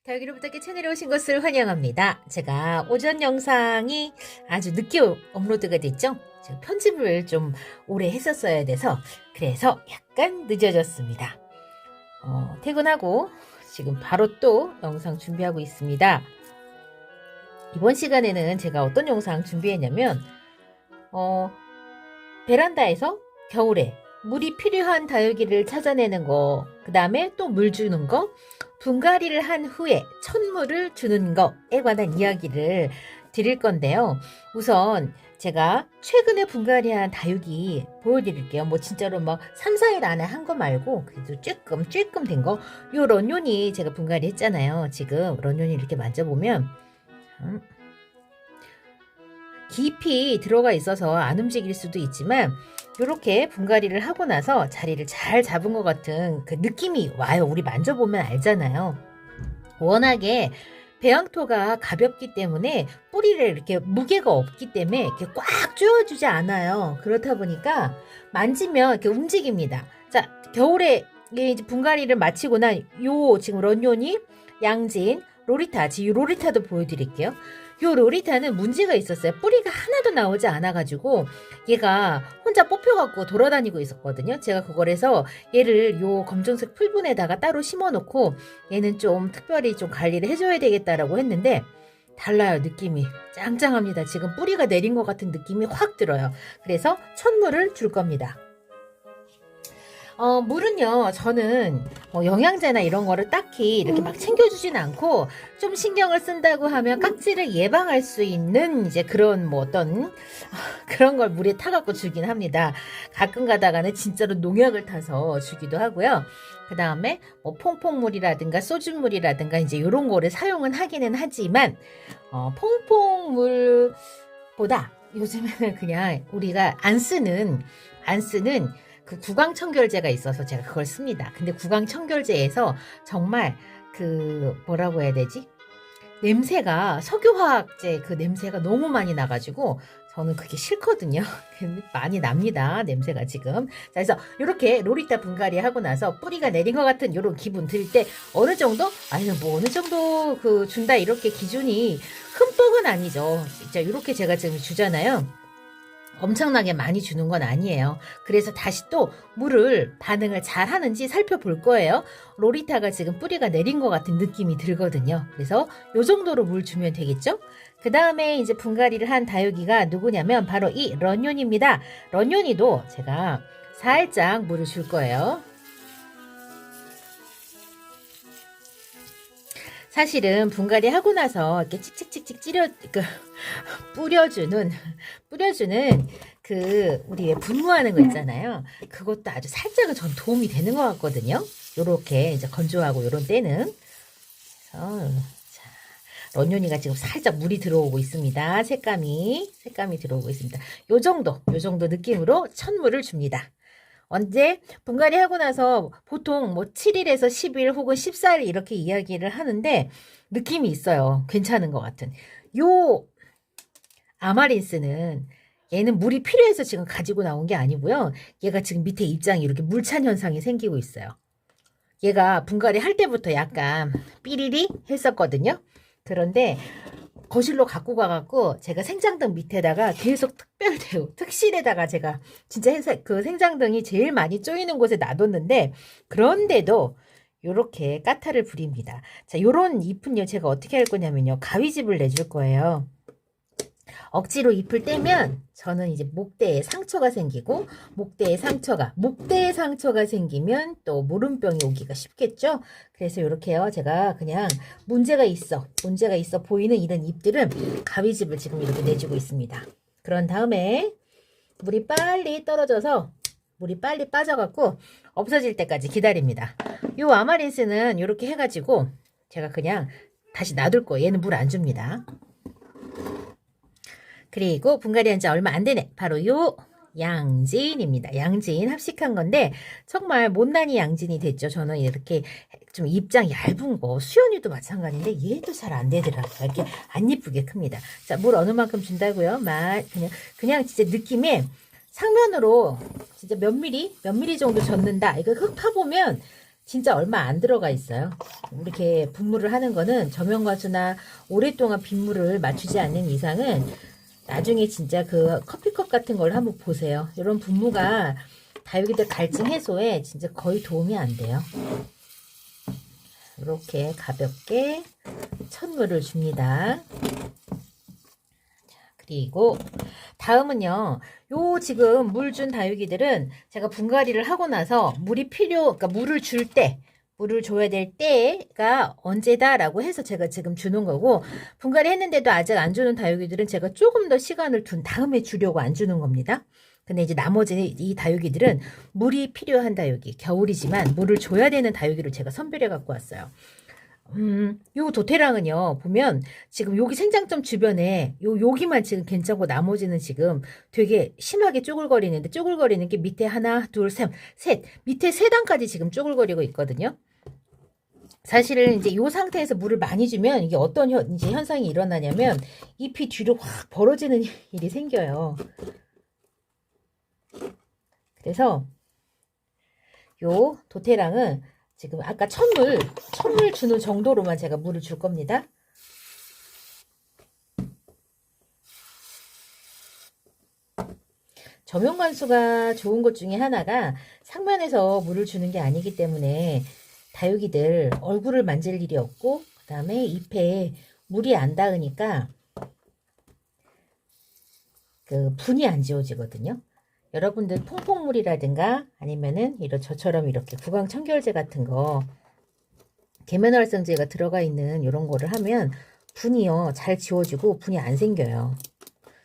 다육이로부터께 채널에 오신 것을 환영합니다. 제가 오전 영상이 아주 늦게 업로드가 됐죠? 제가 편집을 좀 오래 했었어야 돼서 그래서 약간 늦어졌습니다. 퇴근하고 지금 바로 또 영상 준비하고 있습니다. 이번 시간에는 제가 어떤 영상 준비했냐면 베란다에서 겨울에 물이 필요한 다육이를 찾아내는 거, 그 다음에 또 물 주는 거, 분갈이를 한 후에 천물을 주는 거에 관한 이야기를 드릴 건데요. 우선 제가 최근에 분갈이한 다육이 보여드릴게요. 뭐 진짜로 막 3, 4일 안에 한 거 말고 그래도 쬐끔 된 거. 요 런요니 제가 분갈이 했잖아요. 지금 런요니 이렇게 만져보면 깊이 들어가 있어서 안 움직일 수도 있지만 이렇게 분갈이를 하고 나서 자리를 잘 잡은 것 같은 그 느낌이 와요. 우리 만져보면 알잖아요. 워낙에 배양토가 가볍기 때문에 뿌리를 이렇게 무게가 없기 때문에 이렇게 꽉 조여주지 않아요. 그렇다 보니까 만지면 이렇게 움직입니다. 자, 겨울에 이제 분갈이를 마치고나 요 지금 런요니, 양진, 로리타, 지금 로리타도 보여드릴게요. 요 로리타는 문제가 있었어요. 뿌리가 하나도 나오지 않아가지고 얘가 혼자 뽑혀갖고 돌아다니고 있었거든요. 제가 그걸 해서 얘를 요 검정색 풀분에다가 따로 심어놓고 얘는 좀 특별히 좀 관리를 해줘야 되겠다라고 했는데 달라요. 느낌이 짱짱합니다. 지금 뿌리가 내린 것 같은 느낌이 확 들어요. 그래서 천물을 줄 겁니다. 물은요, 저는 영양제나 이런 거를 딱히 이렇게 막 챙겨주진 않고, 좀 신경을 쓴다고 하면 깍지를 예방할 수 있는 이제 그런 뭐 어떤, 그런 걸 물에 타갖고 주긴 합니다. 가끔 가다가는 진짜로 농약을 타서 주기도 하고요. 그 다음에 뭐 퐁퐁물이라든가 소주물이라든가 이제 이런 거를 사용은 하기는 하지만, 퐁퐁물보다 요즘에는 그냥 우리가 안 쓰는 그 구강청결제가 있어서 제가 그걸 씁니다. 근데 구강청결제에서 정말 그 뭐라고 해야 되지? 냄새가 석유화학제 그 냄새가 너무 많이 나가지고 저는 그게 싫거든요. 많이 납니다. 냄새가 지금. 자, 그래서 이렇게 로리타 분갈이 하고 나서 뿌리가 내린 것 같은 이런 기분 들 때 어느 정도? 아니 뭐 어느 정도 그 준다 이렇게 기준이 흠뻑은 아니죠. 진짜 이렇게 제가 지금 주잖아요. 엄청나게 많이 주는 건 아니에요. 그래서 다시 또 물을 반응을 잘 하는지 살펴볼 거예요. 로리타가 지금 뿌리가 내린 것 같은 느낌이 들거든요. 그래서 요 정도로 물 주면 되겠죠? 그 다음에 이제 분갈이를 한 다육이가 누구냐면 바로 이 런요니입니다. 런요니도 제가 살짝 물을 줄 거예요. 사실은 분갈이 하고 나서 이렇게 칙칙칙칙 뿌려주는 그 우리 왜 분무하는 거 있잖아요. 그것도 아주 살짝은 전 도움이 되는 것 같거든요. 요렇게 이제 건조하고 요런 때는. 자, 런요니가 지금 살짝 물이 들어오고 있습니다. 색감이 들어오고 있습니다. 요 정도 느낌으로 천물을 줍니다. 언제 분갈이 하고 나서 보통 뭐 7일에서 10일 혹은 14일 이렇게 이야기를 하는데 느낌이 있어요. 괜찮은 것 같은. 요 아마린스는 얘는 물이 필요해서 지금 가지고 나온 게 아니고요. 얘가 지금 밑에 입장이 이렇게 물찬 현상이 생기고 있어요. 얘가 분갈이 할 때부터 약간 삐리리 했었거든요. 그런데 거실로 갖고 가갖고 제가 생장등 밑에다가 계속 특실에다가 제가 진짜 그 생장등이 제일 많이 쪼이는 곳에 놔뒀는데 그런데도 요렇게 까타를 부립니다. 자, 요런 잎은요 제가 어떻게 할 거냐면요 가위집을 내줄 거예요. 억지로 잎을 떼면 저는 이제 목대에 상처가 생기고 목대에 상처가 생기면 또 무름병이 오기가 쉽겠죠. 그래서 이렇게요. 제가 그냥 문제가 있어 보이는 이런 잎들은 가위집을 지금 이렇게 내주고 있습니다. 그런 다음에 물이 빨리 떨어져서 물이 빨리 빠져갖고 없어질 때까지 기다립니다. 요 아마린스는 이렇게 해가지고 제가 그냥 다시 놔둘 거예요. 얘는 물 안 줍니다. 그리고 분갈이 한 지 얼마 안 되네. 바로 요 양진입니다. 양진 합식한 건데 정말 못난이 양진이 됐죠. 저는 이렇게 좀 입장 얇은 거 수연이도 마찬가지인데 얘도 잘 안 되더라고요. 이렇게 안 예쁘게 큽니다. 자, 물 어느 만큼 준다고요? 그냥 진짜 느낌에 상면으로 진짜 몇 미리 정도 젓는다. 이거 흙 파보면 진짜 얼마 안 들어가 있어요. 이렇게 분무를 하는 거는 저명과수나 오랫동안 빗물을 맞추지 않는 이상은 나중에 진짜 그 커피컵 같은 걸 한번 보세요. 이런 분무가 다육이들 갈증 해소에 진짜 거의 도움이 안 돼요. 이렇게 가볍게 천물을 줍니다. 그리고 다음은요. 요 지금 물 준 다육이들은 제가 분갈이를 하고 나서 그러니까 물을 줄 때, 물을 줘야 될 때가 언제다라고 해서 제가 지금 주는 거고, 분갈이 했는데도 아직 안 주는 다육이들은 제가 조금 더 시간을 둔 다음에 주려고 안 주는 겁니다. 근데 이제 나머지 이 다육이들은 물이 필요한 다육이, 겨울이지만 물을 줘야 되는 다육이를 제가 선별해 갖고 왔어요. 요 도태랑은요, 보면 지금 여기 생장점 주변에 여기만 지금 괜찮고 나머지는 지금 되게 심하게 쪼글거리는데, 쪼글거리는 게 밑에 하나, 둘, 셋, 밑에 세 단까지 지금 쪼글거리고 있거든요. 사실은 이제 이 상태에서 물을 많이 주면 이게 어떤 이제 현상이 일어나냐면 잎이 뒤로 확 벌어지는 일이 생겨요. 그래서 요 도태랑은 지금 아까 천물 주는 정도로만 제가 물을 줄 겁니다. 저명관수가 좋은 것 중에 하나가 상면에서 물을 주는 게 아니기 때문에 다육이들 얼굴을 만질 일이 없고, 그 다음에 잎에 물이 안 닿으니까 그 분이 안 지워지거든요. 여러분들 퐁퐁물이라든가 아니면은 저처럼 이렇게 구강 청결제 같은 거, 계면활성제가 들어가 있는 이런 거를 하면 분이요 잘 지워지고 분이 안 생겨요.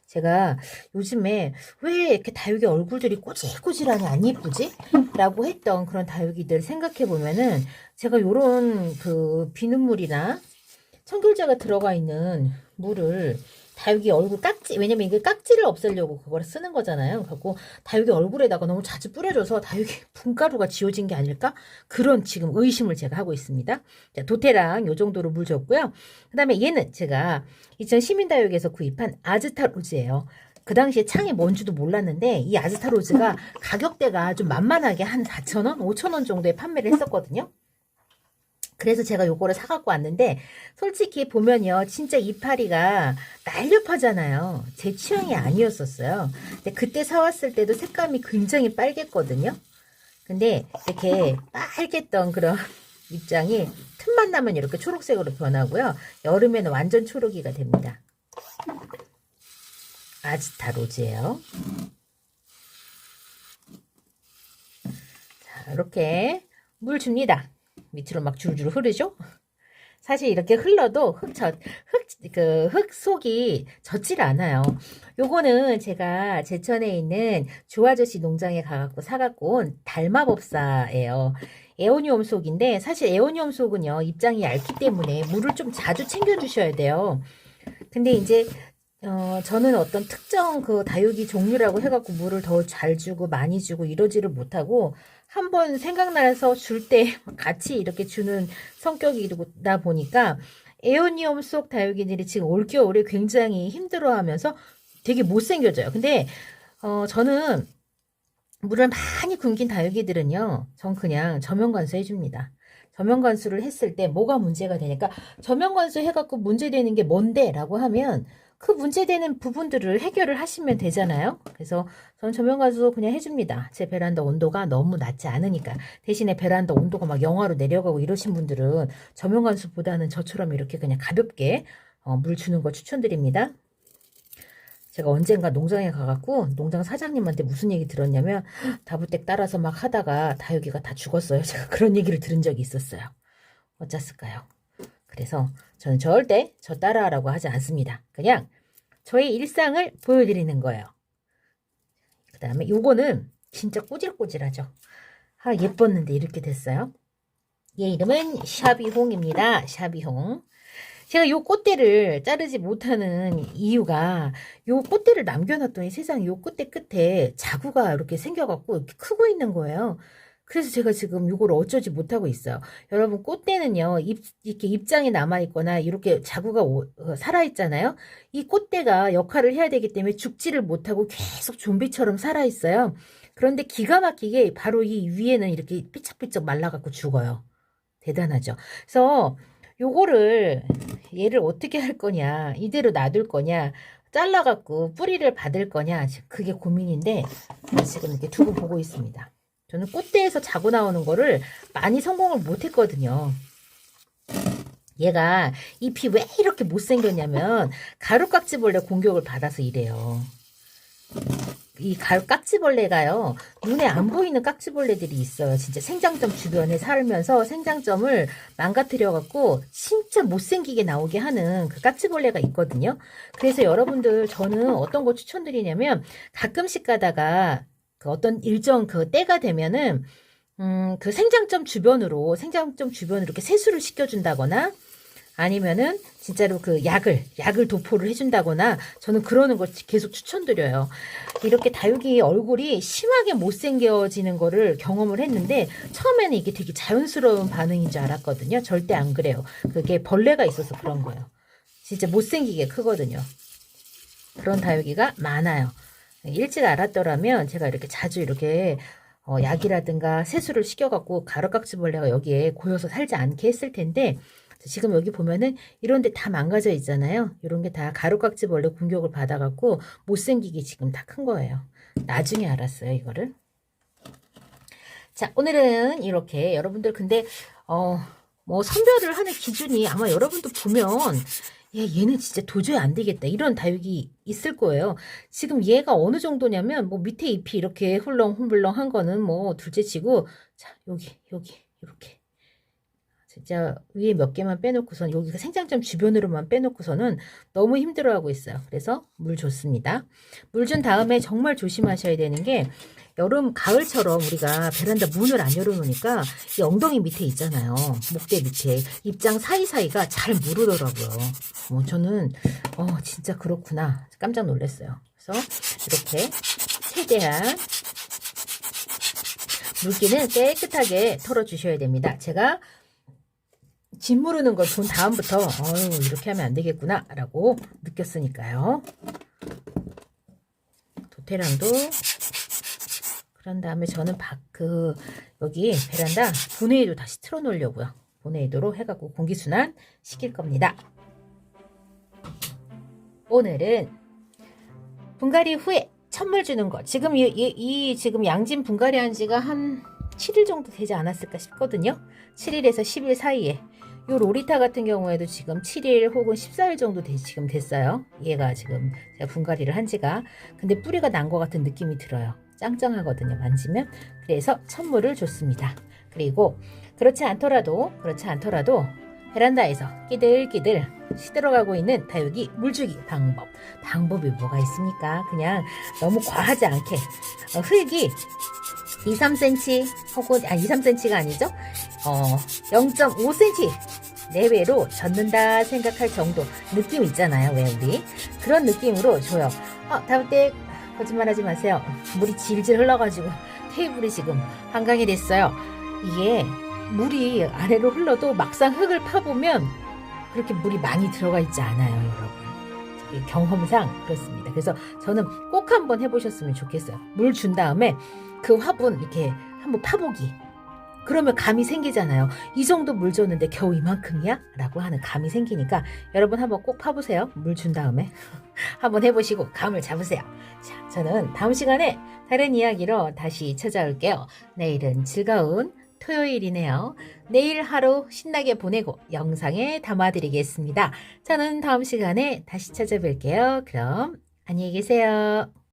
제가 요즘에 왜 이렇게 다육이 얼굴들이 꼬질꼬질하니 안 예쁘지? 라고 했던 그런 다육이들 생각해 보면은 제가 요런 그 비눗물이나 청결제가 들어가 있는 물을 다육이 얼굴 왜냐면 이게 깍지를 없애려고 그걸 쓰는 거잖아요. 그래서 다육이 얼굴에다가 너무 자주 뿌려줘서 다육이 분가루가 지워진 게 아닐까? 그런 지금 의심을 제가 하고 있습니다. 자, 도태랑 요 정도로 물 줬고요. 그 다음에 얘는 제가 2000 시민다육에서 구입한 아즈타로즈예요. 그 당시에 창이 뭔지도 몰랐는데 이 아즈타로즈가 가격대가 좀 만만하게 한 4,000원, 5,000원 정도에 판매를 했었거든요. 그래서 제가 요거를 사갖고 왔는데 솔직히 보면요 진짜 이파리가 날렵하잖아요. 제 취향이 아니었었어요. 근데 그때 사왔을 때도 색감이 굉장히 빨갰거든요. 근데 이렇게 빨갰던 그런 입장이 틈만 나면 이렇게 초록색으로 변하고요. 여름에는 완전 초록이가 됩니다. 아즈타로즈예요. 자, 이렇게 물 줍니다. 밑으로 막 줄줄 흐르죠? 사실 이렇게 흘러도 흙 속이 젖질 않아요. 요거는 제가 제천에 있는 조아저씨 농장에 가갖고 사갖고 온 달마법사예요. 에오니움 속인데 사실 에오니움 속은요 입장이 얇기 때문에 물을 좀 자주 챙겨주셔야 돼요. 근데 이제 저는 어떤 특정 그 다육이 종류라고 해갖고 물을 더 잘 주고 많이 주고 이러지를 못하고 한번 생각나서 줄 때 같이 이렇게 주는 성격이다 보니까 에오니움 속 다육이들이 지금 올겨울에 굉장히 힘들어하면서 되게 못생겨져요. 근데 저는 물을 많이 굶긴 다육이들은요, 전 그냥 저면관수 해줍니다. 저면관수를 했을 때 뭐가 문제가 되니까 저면관수 해갖고 문제되는 게 뭔데? 라고 하면 그 문제되는 부분들을 해결을 하시면 되잖아요. 그래서 전 저면관수 그냥 해줍니다. 제 베란다 온도가 너무 낮지 않으니까. 대신에 베란다 온도가 막 영하로 내려가고 이러신 분들은 저면관수보다는 저처럼 이렇게 그냥 가볍게 물 주는 거 추천드립니다. 제가 언젠가 농장에 가갖고 농장 사장님한테 무슨 얘기 들었냐면 다부댁 따라서 막 하다가 다육이가 다 죽었어요. 제가 그런 얘기를 들은 적이 있었어요. 어쩌을까요? 그래서 저는 절대 저 따라하라고 하지 않습니다. 그냥 저의 일상을 보여드리는 거예요. 그 다음에 요거는 진짜 꼬질꼬질하죠. 아, 예뻤는데 이렇게 됐어요. 얘 이름은 샤비홍입니다. 샤비홍. 제가 요 꽃대를 자르지 못하는 이유가 요 꽃대를 남겨놨더니 세상에 요 꽃대 끝에 자구가 이렇게 생겨갖고 이렇게 크고 있는 거예요. 그래서 제가 지금 이걸 어쩌지 못하고 있어요. 여러분, 꽃대는요, 이렇게 입장이 남아있거나 이렇게 자구가 살아있잖아요. 이 꽃대가 역할을 해야 되기 때문에 죽지를 못하고 계속 좀비처럼 살아있어요. 그런데 기가 막히게 바로 이 위에는 이렇게 삐쩍삐쩍 말라갖고 죽어요. 대단하죠. 그래서 요거를 얘를 어떻게 할 거냐, 이대로 놔둘 거냐, 잘라갖고 뿌리를 받을 거냐, 그게 고민인데 지금 이렇게 두고 보고 있습니다. 저는 꽃대에서 자고 나오는 거를 많이 성공을 못했거든요. 얘가 잎이 왜 이렇게 못생겼냐면 가루깍지벌레 공격을 받아서 이래요. 이 깍지벌레가요, 눈에 안 보이는 깍지벌레들이 있어요. 진짜 생장점 주변에 살면서 생장점을 망가뜨려갖고 진짜 못생기게 나오게 하는 그 깍지벌레가 있거든요. 그래서 여러분들, 저는 어떤 거 추천드리냐면, 가끔씩 가다가 그 어떤 일정 그 때가 되면은 그 생장점 주변으로 이렇게 세수를 시켜준다거나, 아니면은 진짜로 그 약을 도포를 해준다거나, 저는 그러는 걸 계속 추천드려요. 이렇게 다육이 얼굴이 심하게 못생겨지는 거를 경험을 했는데, 처음에는 이게 되게 자연스러운 반응인 줄 알았거든요. 절대 안 그래요. 그게 벌레가 있어서 그런 거예요. 진짜 못생기게 크거든요. 그런 다육이가 많아요. 일찍 알았더라면 제가 이렇게 자주 이렇게 약이라든가 세수를 시켜갖고 가루깍지벌레가 여기에 고여서 살지 않게 했을 텐데, 지금 여기 보면은 이런 데 다 망가져 있잖아요. 이런 게 다 가루깍지벌레 공격을 받아갖고 못생기게 지금 다 큰 거예요. 나중에 알았어요, 이거를. 자, 오늘은 이렇게 여러분들, 근데 뭐 선별을 하는 기준이 아마 여러분도 보면, 얘는 진짜 도저히 안 되겠다, 이런 다육이 있을 거예요. 지금 얘가 어느 정도냐면, 뭐 밑에 잎이 이렇게 훌렁훌렁한 거는 뭐 둘째치고, 자, 여기 이렇게 진짜 위에 몇 개만 빼놓고선, 여기가 생장점 주변으로만 빼놓고서는 너무 힘들어하고 있어요. 그래서 물 줬습니다. 물 준 다음에 정말 조심하셔야 되는 게, 여름 가을처럼 우리가 베란다 문을 안 열어놓으니까 이 엉덩이 밑에 있잖아요, 목대 밑에 입장 사이사이가 잘 무르더라고요. 저는 진짜 그렇구나, 깜짝 놀랐어요. 그래서 이렇게 최대한 물기는 깨끗하게 털어주셔야 됩니다. 제가 짓 무르는 걸 본 다음부터 이렇게 하면 안 되겠구나 라고 느꼈으니까요. 도태랑도. 그런 다음에 저는 여기 베란다 본회의도 다시 틀어 놓으려고요. 본회의도로 해갖고 공기순환 시킬 겁니다. 오늘은 분갈이 후에 천물 주는 거. 지금 지금 양진 분갈이 한 지가 한 7일 정도 되지 않았을까 싶거든요. 7일에서 10일 사이에. 요 로리타 같은 경우에도 지금 7일 혹은 14일 정도 지금 됐어요. 얘가 지금 제가 분갈이를 한 지가. 근데 뿌리가 난 것 같은 느낌이 들어요. 짱짱하거든요, 만지면. 그래서 천물을 줬습니다. 그리고 그렇지 않더라도 베란다에서 끼들끼들 시들어가고 있는 다육이 물주기 방법이 뭐가 있습니까? 그냥 너무 과하지 않게 흙이 2, 3cm 혹은 2, 3cm가 아니죠? 0.5cm 내외로 젖는다 생각할 정도 느낌 있잖아요. 왜 우리 그런 느낌으로 줘요. 다음 때 거짓말하지 마세요. 물이 질질 흘러가지고 테이블이 지금 한강이 됐어요. 이게 물이 아래로 흘러도 막상 흙을 파보면 그렇게 물이 많이 들어가 있지 않아요, 여러분. 경험상 그렇습니다. 그래서 저는 꼭 한번 해보셨으면 좋겠어요. 물 준 다음에 그 화분 이렇게 한번 파보기. 그러면 감이 생기잖아요. 이 정도 물 줬는데 겨우 이만큼이야? 라고 하는 감이 생기니까 여러분 한번 꼭 파보세요. 물 준 다음에 한번 해보시고 감을 잡으세요. 자, 저는 다음 시간에 다른 이야기로 다시 찾아올게요. 내일은 즐거운 토요일이네요. 내일 하루 신나게 보내고 영상에 담아드리겠습니다. 저는 다음 시간에 다시 찾아뵐게요. 그럼 안녕히 계세요.